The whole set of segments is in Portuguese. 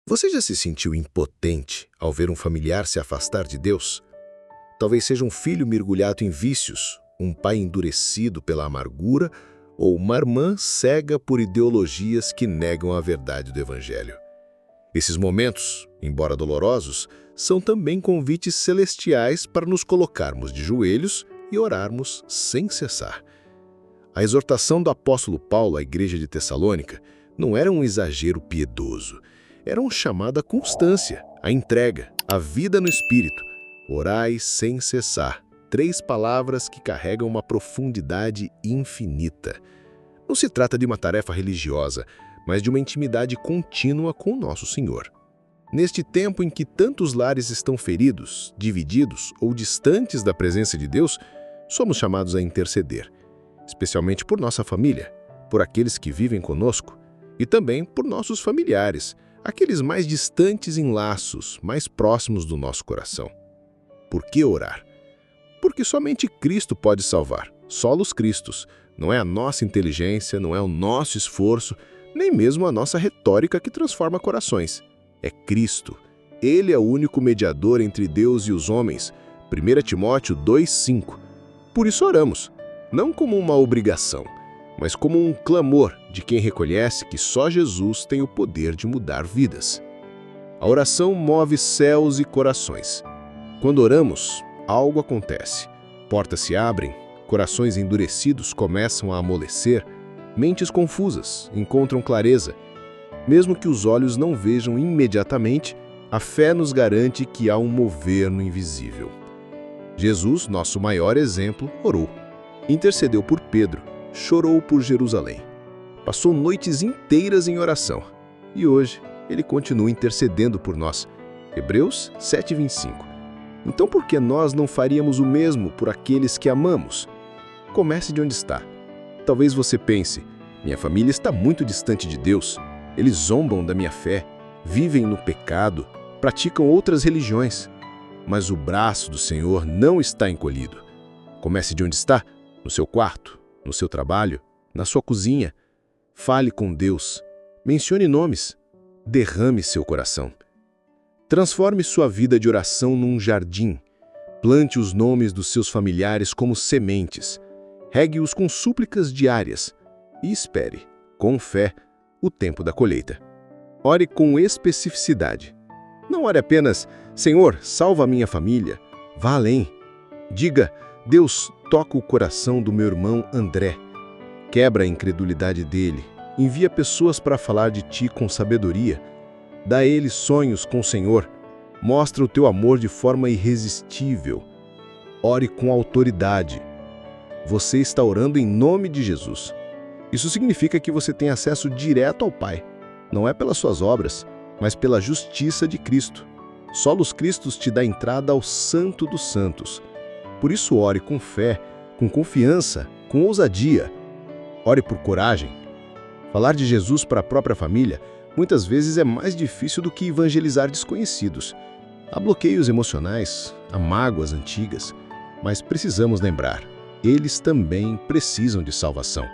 Você já se sentiu impotente ao ver um familiar se afastar de Deus? Talvez seja um filho mergulhado em vícios, um pai endurecido pela amargura ou uma irmã cega por ideologias que negam a verdade do Evangelho. Esses momentos, embora dolorosos, são também convites celestiais para nos colocarmos de joelhos e orarmos sem cessar. A exortação do apóstolo Paulo à igreja de Tessalônica não era um exagero piedoso, era um chamado à constância, à entrega, à vida no Espírito. Orai sem cessar, 3 palavras que carregam uma profundidade infinita. Não se trata de uma tarefa religiosa, mas de uma intimidade contínua com o nosso Senhor. Neste tempo em que tantos lares estão feridos, divididos ou distantes da presença de Deus, somos chamados a interceder, especialmente por nossa família, por aqueles que vivem conosco e também por nossos familiares, aqueles mais distantes em laços, mais próximos do nosso coração. Por que orar? Porque somente Cristo pode salvar, solos Cristos. Não é a nossa inteligência, não é o nosso esforço, nem mesmo a nossa retórica que transforma corações. É Cristo. Ele é o único mediador entre Deus e os homens. 1 Timóteo 2,5. Por isso oramos, não como uma obrigação, mas como um clamor de quem reconhece que só Jesus tem o poder de mudar vidas. A oração move céus e corações. Quando oramos, algo acontece. Portas se abrem, corações endurecidos começam a amolecer, mentes confusas encontram clareza. Mesmo que os olhos não vejam imediatamente, a fé nos garante que há um mover no invisível. Jesus, nosso maior exemplo, orou. Intercedeu por Pedro, chorou por Jerusalém. Passou noites inteiras em oração. E hoje, ele continua intercedendo por nós. Hebreus 7,25. Então por que nós não faríamos o mesmo por aqueles que amamos? Comece de onde está. Talvez você pense, minha família está muito distante de Deus. Eles zombam da minha fé, vivem no pecado, praticam outras religiões. Mas o braço do Senhor não está encolhido. Comece de onde está, no seu quarto, no seu trabalho, na sua cozinha. Fale com Deus, mencione nomes, derrame seu coração. Transforme sua vida de oração num jardim. Plante os nomes dos seus familiares como sementes. Regue-os com súplicas diárias e espere, com fé, o tempo da colheita. Ore com especificidade. Não ore apenas, Senhor, salva a minha família. Vá além. Diga, Deus, toca o coração do meu irmão André. Quebra a incredulidade dele. Envia pessoas para falar de ti com sabedoria. Dá a ele sonhos com o Senhor. Mostra o teu amor de forma irresistível. Ore com autoridade. Você está orando em nome de Jesus. Isso significa que você tem acesso direto ao Pai. Não é pelas suas obras, mas pela justiça de Cristo. Solos Cristos te dá entrada ao Santo dos Santos. Por isso ore com fé, com confiança, com ousadia. Ore por coragem. Falar de Jesus para a própria família muitas vezes é mais difícil do que evangelizar desconhecidos. Há bloqueios emocionais, há mágoas antigas, mas precisamos lembrar, eles também precisam de salvação.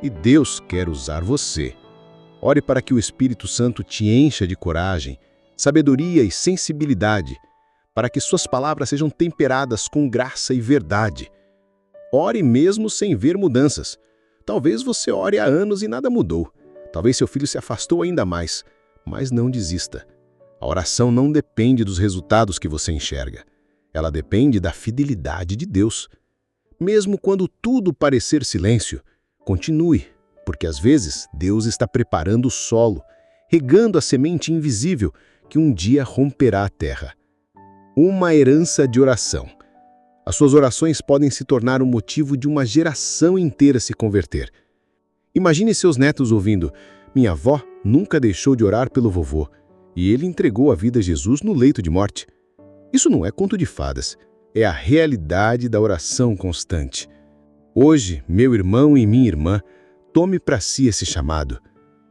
E Deus quer usar você. Ore para que o Espírito Santo te encha de coragem, sabedoria e sensibilidade, para que suas palavras sejam temperadas com graça e verdade. Ore mesmo sem ver mudanças. Talvez você ore há anos e nada mudou. Talvez seu filho se afastou ainda mais, mas não desista. A oração não depende dos resultados que você enxerga. Ela depende da fidelidade de Deus. Mesmo quando tudo parecer silêncio, continue, porque às vezes Deus está preparando o solo, regando a semente invisível que um dia romperá a terra. Uma herança de oração. As suas orações podem se tornar o motivo de uma geração inteira se converter. Imagine seus netos ouvindo, minha avó nunca deixou de orar pelo vovô, e ele entregou a vida a Jesus no leito de morte. Isso não é conto de fadas, é a realidade da oração constante. Hoje, meu irmão e minha irmã, tome para si esse chamado.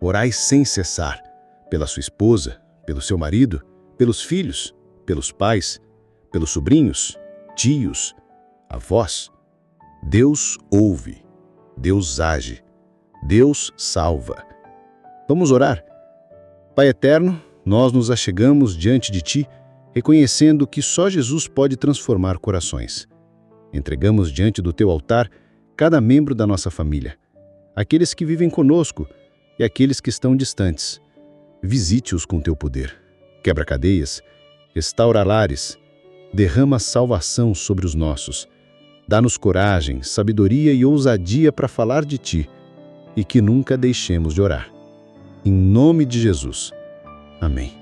Orai sem cessar, pela sua esposa, pelo seu marido, pelos filhos, pelos pais, pelos sobrinhos, tios, avós. Deus ouve, Deus age, Deus salva. Vamos orar? Pai eterno, nós nos achegamos diante de Ti, reconhecendo que só Jesus pode transformar corações. Entregamos diante do Teu altar cada membro da nossa família, aqueles que vivem conosco e aqueles que estão distantes. Visite-os com Teu poder. Quebra cadeias, restaura lares, derrama salvação sobre os nossos. Dá-nos coragem, sabedoria e ousadia para falar de Ti e que nunca deixemos de orar. Em nome de Jesus. Amém.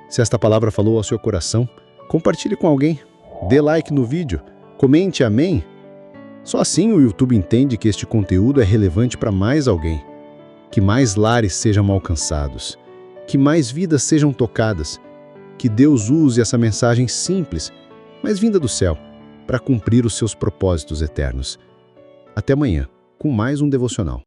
Se esta palavra falou ao seu coração, compartilhe com alguém, dê like no vídeo, comente amém. Só assim o YouTube entende que este conteúdo é relevante para mais alguém. Que mais lares sejam alcançados, que mais vidas sejam tocadas, que Deus use essa mensagem simples, mas vinda do céu, para cumprir os seus propósitos eternos. Até amanhã, com mais um devocional.